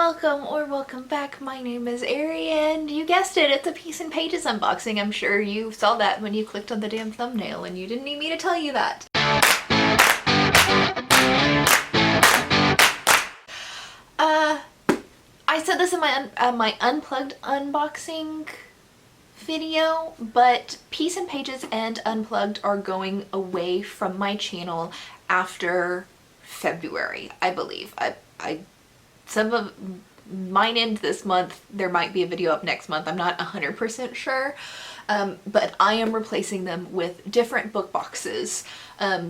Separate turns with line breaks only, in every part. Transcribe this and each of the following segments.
welcome or welcome back. My name is Ari and you guessed it, it's a Piece and Pages unboxing. I'm sure you saw that when you clicked on the damn thumbnail and you didn't need me to tell you that. I said this in my unplugged unboxing video, but Piece and Pages and Unplugged are going away from my channel after February, I believe. Some of mine end this month. There might be a video up next month. I'm not 100% sure. But I am replacing them with different book boxes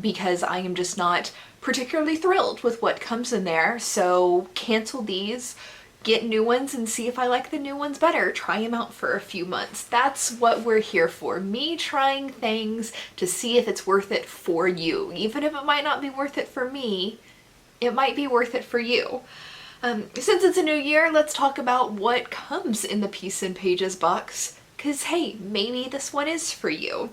because I am just not particularly thrilled with what comes in there. So cancel these, get new ones, and see if I like the new ones better. Try them out for a few months. That's what we're here for. Me trying things to see if it's worth it for you. Even if it might not be worth it for me, it might be worth it for you. Since it's a new year, let's talk about what comes in the Piece and Pages box, because hey, maybe this one is for you.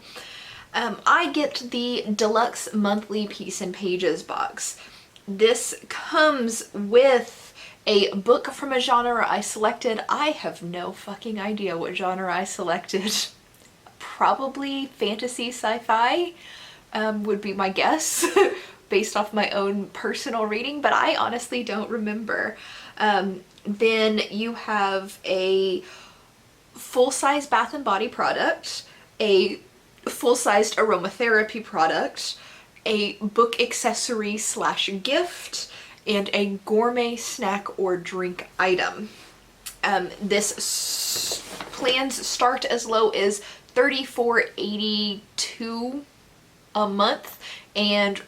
I get the deluxe monthly Piece and Pages box. This comes with a book from a genre I selected. I have no fucking idea what genre I selected. Probably fantasy sci-fi would be my guess. Based off my own personal reading, but I honestly don't remember. Then you have a full-size bath and body product, a full-sized aromatherapy product, a book accessory slash gift, and a gourmet snack or drink item. This plans start as low as $34.82 a month and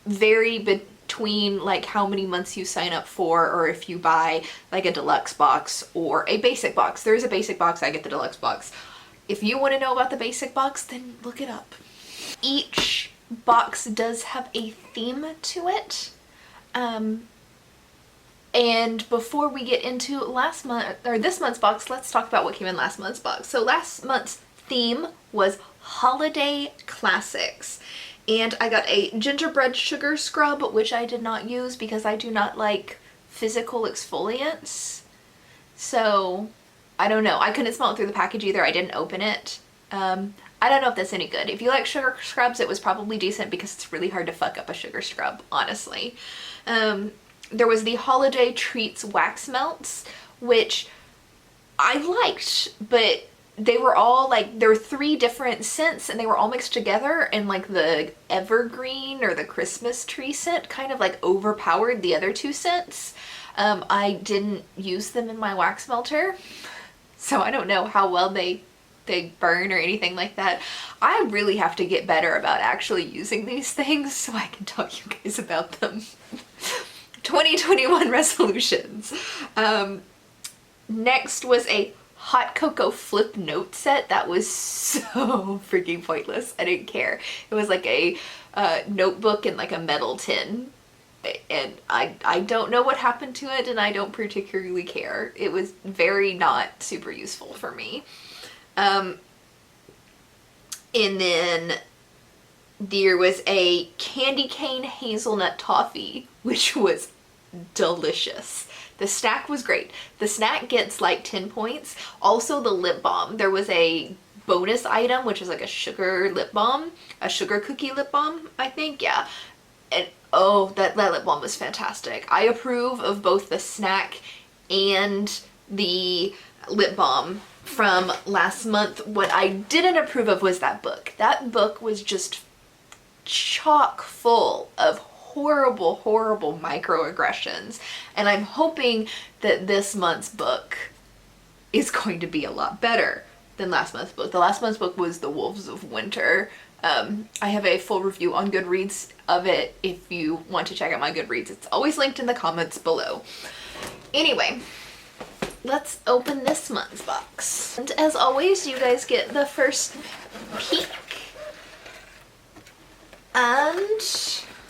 vary between like how many months you sign up for, or if you buy like a deluxe box or a basic box. There's a basic box, I get the deluxe box. If you want to know about the basic box, then look it up. Each box does have a theme to it. And before we get into last month or this month's box, let's talk about what came in last month's box. So last month's theme was holiday classics. And I got a gingerbread sugar scrub, which I did not use because I do not like physical exfoliants. So, I don't know. I couldn't smell it through the package either. I didn't open it. I don't know if that's any good. If you like sugar scrubs, it was probably decent because it's really hard to fuck up a sugar scrub, honestly. There was the Holiday Treats Wax Melts, which I liked, but they were all like, there were 3 different scents and they were all mixed together, and like the evergreen or the Christmas tree scent kind of like overpowered the other 2 scents. I didn't use them in my wax melter, so I don't know how well they burn or anything like that. I really have to get better about actually using these things so I can tell you guys about them. 2021 resolutions. Next was a hot cocoa flip note set. That was so freaking pointless. I didn't care. It was like a notebook in like a metal tin, and I don't know what happened to it, and I don't particularly care. It was very not super useful for me. And then there was a candy cane hazelnut toffee, which was delicious. The snack was great. The snack gets like 10 points. Also the lip balm. There was a bonus item, which is like a sugar lip balm, a sugar cookie lip balm, I think, yeah. And oh, that lip balm was fantastic. I approve of both the snack and the lip balm from last month. What I didn't approve of was that book. That book was just chock full of horrible, horrible microaggressions, and I'm hoping that this month's book is going to be a lot better than last month's book. The last month's book was The Wolves of Winter. I have a full review on Goodreads of it if you want to check out my Goodreads. It's always linked in the comments below. Anyway, let's open this month's box. And as always, you guys get the first peek. And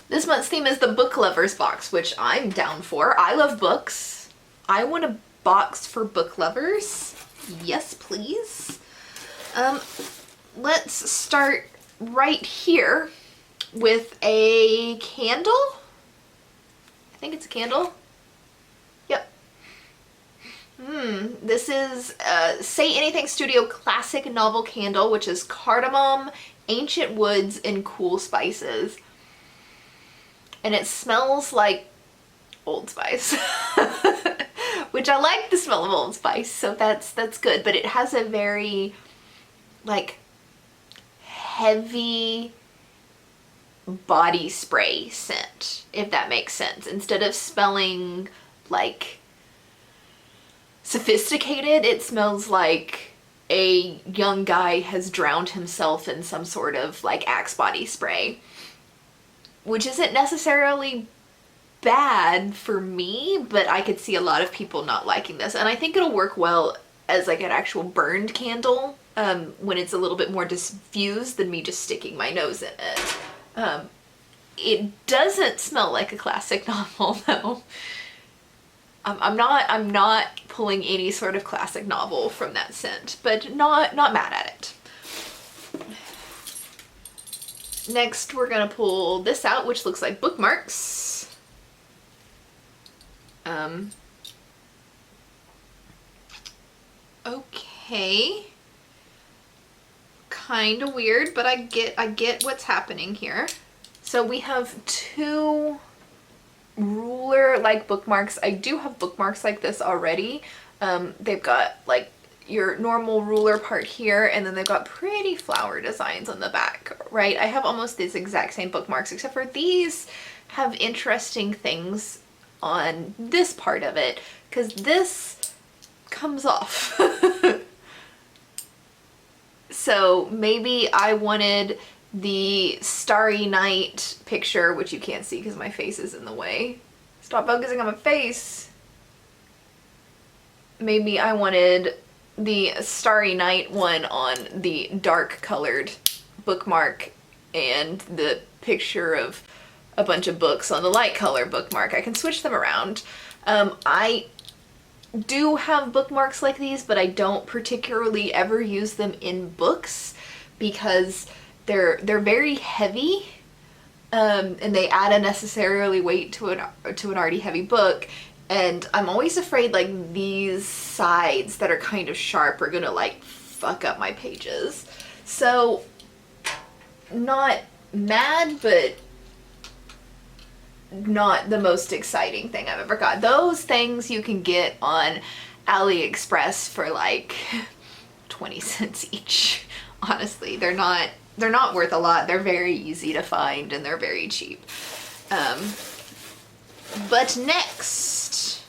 this month's theme is the book lovers box, which I'm down for. I love books. I want a box for book lovers. Yes, please. Let's start right here with a candle. I think it's a candle. Yep. This is Say Anything Studio Classic Novel Candle, which is cardamom, ancient woods, and cool spices. And it smells like Old Spice. Which I like the smell of Old Spice, so that's good. But it has a very, like, heavy body spray scent, if that makes sense. Instead of smelling like sophisticated, it smells like a young guy has drowned himself in some sort of like Axe body spray, which isn't necessarily bad for me, but I could see a lot of people not liking this. And I think it'll work well as like an actual burned candle when it's a little bit more diffused than me just sticking my nose in it. It doesn't smell like a classic novel though. I'm not pulling any sort of classic novel from that scent, but not mad at it. Next, we're gonna pull this out, which looks like bookmarks. Okay. Kind of weird, but I get what's happening here. So we have two ruler-like bookmarks. I do have bookmarks like this already. They've got like your normal ruler part here, and then they've got pretty flower designs on the back, right? I have almost these exact same bookmarks, except for these have interesting things on this part of it, because this comes off. So maybe I wanted the Starry Night picture, which you can't see because my face is in the way. Stop focusing on my face. Maybe I wanted the Starry Night one on the dark colored bookmark and the picture of a bunch of books on the light color bookmark. I can switch them around. I do have bookmarks like these, but I don't particularly ever use them in books because they're very heavy, and they add unnecessarily weight to an already heavy book. And I'm always afraid like these sides that are kind of sharp are gonna like fuck up my pages. So not mad, but not the most exciting thing I've ever got. Those things you can get on AliExpress for like 20 cents each. Honestly, they're not worth a lot. They're very easy to find and they're very cheap. But next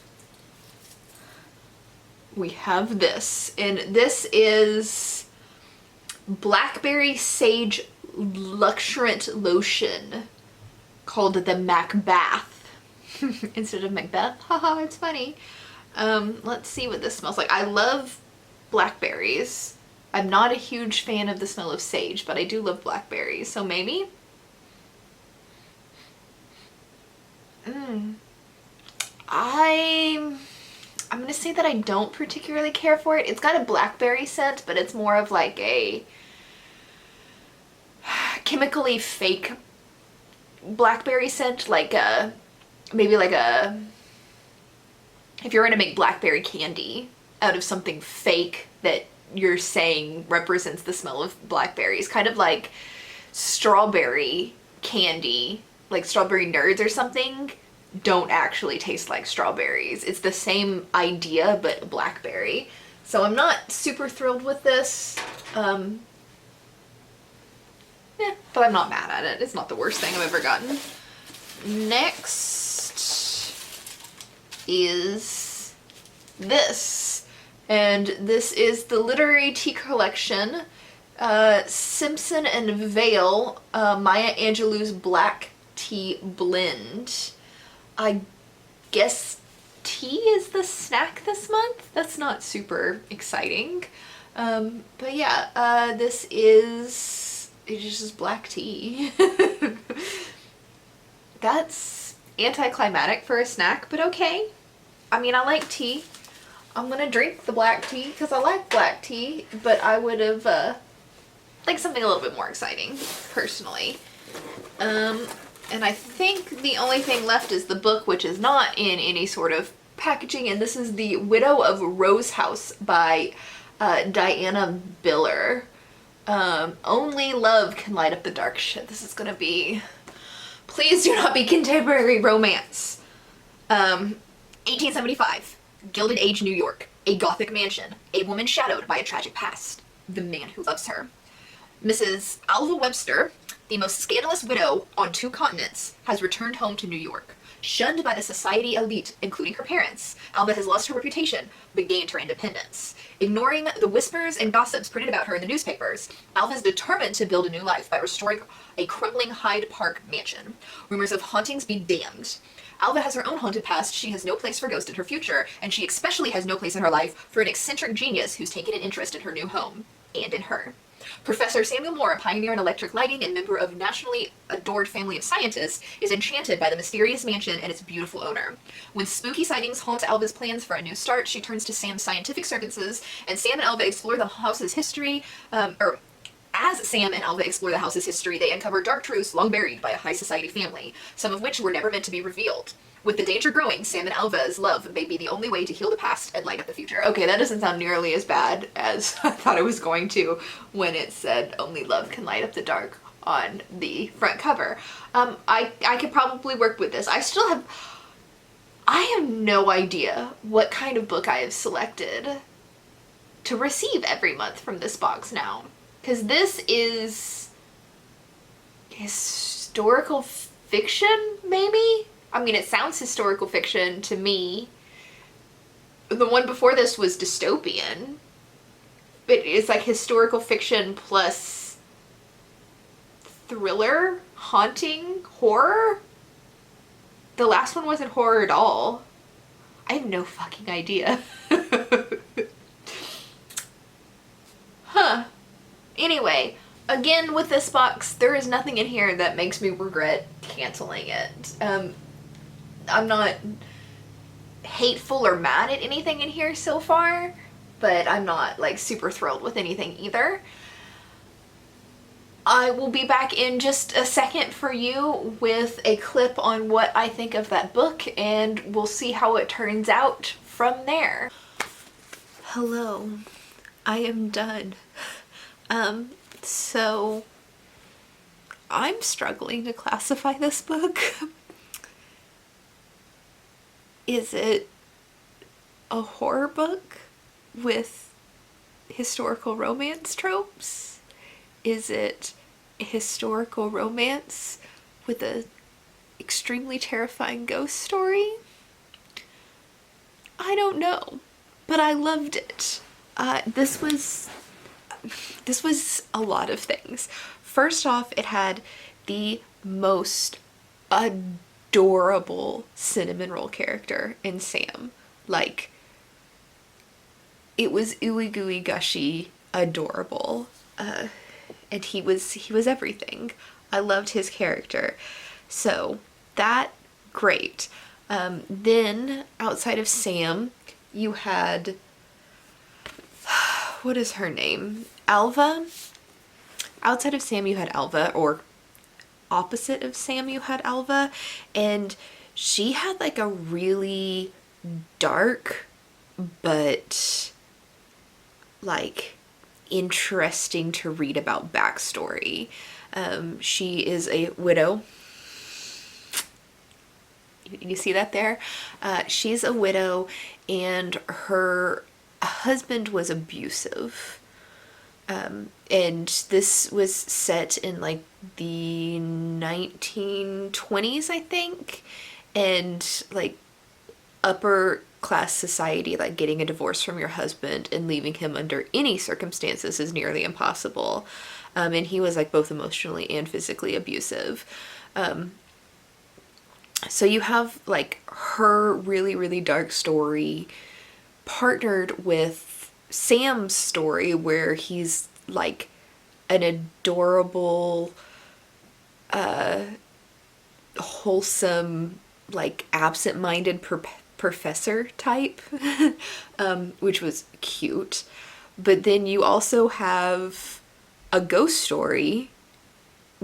we have this, and this is Blackberry Sage Luxuriant Lotion called the Macbeth instead of Macbeth. Haha, it's funny. Let's see what this smells like. I love blackberries. I'm not a huge fan of the smell of sage, but I do love blackberries, so maybe. I'm gonna say that I don't particularly care for it. It's got a blackberry scent, but it's more of like a chemically fake blackberry scent, like maybe like if you're gonna make blackberry candy out of something fake that you're saying represents the smell of blackberries, kind of like strawberry candy, like Strawberry Nerds or something, don't actually taste like strawberries. It's the same idea, but blackberry. So I'm not super thrilled with this. But I'm not mad at it. It's not the worst thing I've ever gotten. Next is this. And this is the Literary Tea Collection, Simpson and Vale, Maya Angelou's Black Tea Blend. I guess tea is the snack this month? That's not super exciting. But yeah, this is, it's just black tea. That's anticlimactic for a snack, but okay. I mean, I like tea. I'm gonna drink the black tea because I like black tea, but I would have liked something a little bit more exciting, personally. And I think the only thing left is the book, which is not in any sort of packaging, and this is The Widow of Rose House by Diana Biller. Only love can light up the dark. Shit, this is gonna be... Please do not be contemporary romance. 1875. Gilded Age, New York. A Gothic mansion. A woman shadowed by a tragic past. The man who loves her. Mrs. Alva Webster, the most scandalous widow on 2 continents, has returned home to New York. Shunned by the society elite, including her parents, Alva has lost her reputation, but gained her independence. Ignoring the whispers and gossips printed about her in the newspapers, Alva is determined to build a new life by restoring a crumbling Hyde Park mansion. Rumors of hauntings be damned. Alva has her own haunted past, she has no place for ghosts in her future, and she especially has no place in her life for an eccentric genius who's taken an interest in her new home, and in her. Professor Samuel Moore, a pioneer in electric lighting and member of a nationally adored family of scientists, is enchanted by the mysterious mansion and its beautiful owner. When spooky sightings haunt Alva's plans for a new start, she turns to Sam's scientific services, and Sam and Alva explore the house's history, As Sam and Alva explore the house's history, they uncover dark truths long buried by a high society family, some of which were never meant to be revealed. With the danger growing, Sam and Alva's love may be the only way to heal the past and light up the future. Okay, that doesn't sound nearly as bad as I thought it was going to when it said only love can light up the dark on the front cover. I could probably work with this. I have no idea what kind of book I have selected to receive every month from this box now. Because this is historical fiction, maybe? I mean, it sounds historical fiction to me. The one before this was dystopian. But it's like historical fiction plus thriller, haunting, horror? The last one wasn't horror at all. I have no fucking idea. Huh. Anyway, again with this box, there is nothing in here that makes me regret canceling it. I'm not hateful or mad at anything in here so far, but I'm not like super thrilled with anything either. I will be back in just a second for you with a clip on what I think of that book, and we'll see how it turns out from there. Hello, I am done. So I'm struggling to classify this book. Is it a horror book with historical romance tropes? Is it a historical romance with an extremely terrifying ghost story? I don't know, but I loved it. This was a lot of things. First off, it had the most adorable cinnamon roll character in Sam. Like, it was ooey gooey gushy adorable. And he was everything. I loved his character. So that, great. Then outside of Sam, you had, what is her name? Alva. Outside of Sam, you had Alva, or opposite of Sam, you had Alva, and she had like a really dark but like interesting to read about backstory. She is a widow. You see that there? She's a widow, and her husband was abusive. And this was set in like the 1920s, I think, and like upper class society, like getting a divorce from your husband and leaving him under any circumstances is nearly impossible. And he was like both emotionally and physically abusive. So you have like her really, really dark story partnered with Sam's story, where he's like an adorable, wholesome, like absent-minded professor type, which was cute. But then you also have a ghost story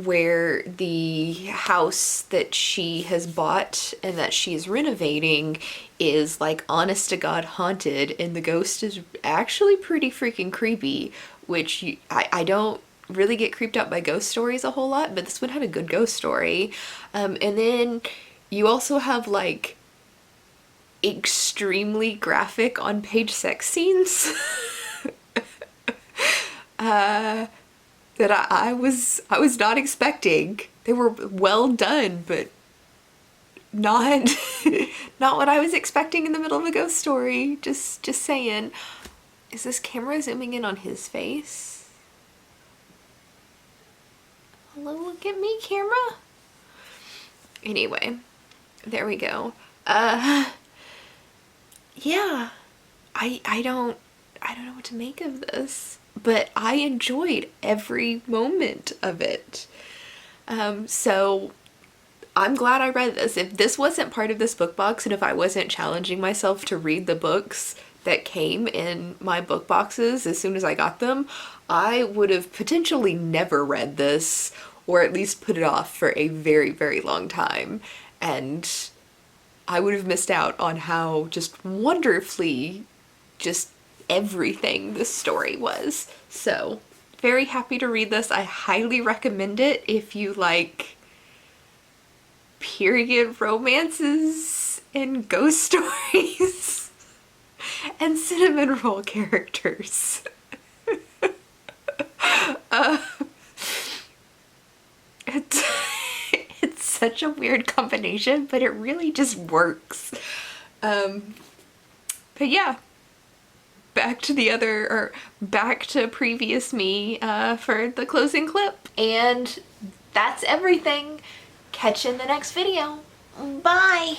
where the house that she has bought and that she's renovating is like honest to God haunted, and the ghost is actually pretty freaking creepy, which I don't really get creeped out by ghost stories a whole lot, but this one had a good ghost story. And then you also have like extremely graphic on page sex scenes that I was not expecting. They were well done, but not not what I was expecting in the middle of a ghost story. Just saying. Is this camera zooming in on his face? Hello, look at me, camera. Anyway, there we go. Yeah. I don't know what to make of this, but I enjoyed every moment of it. So I'm glad I read this. If this wasn't part of this book box, and if I wasn't challenging myself to read the books that came in my book boxes as soon as I got them, I would have potentially never read this, or at least put it off for a very, very long time. And I would have missed out on how just wonderfully just everything this story was. So, very happy to read this. I highly recommend it if you like period romances and ghost stories and cinnamon roll characters. It's such a weird combination, but it really just works. But yeah, back to previous me for the closing clip. And that's everything. Catch you in the next video. Bye!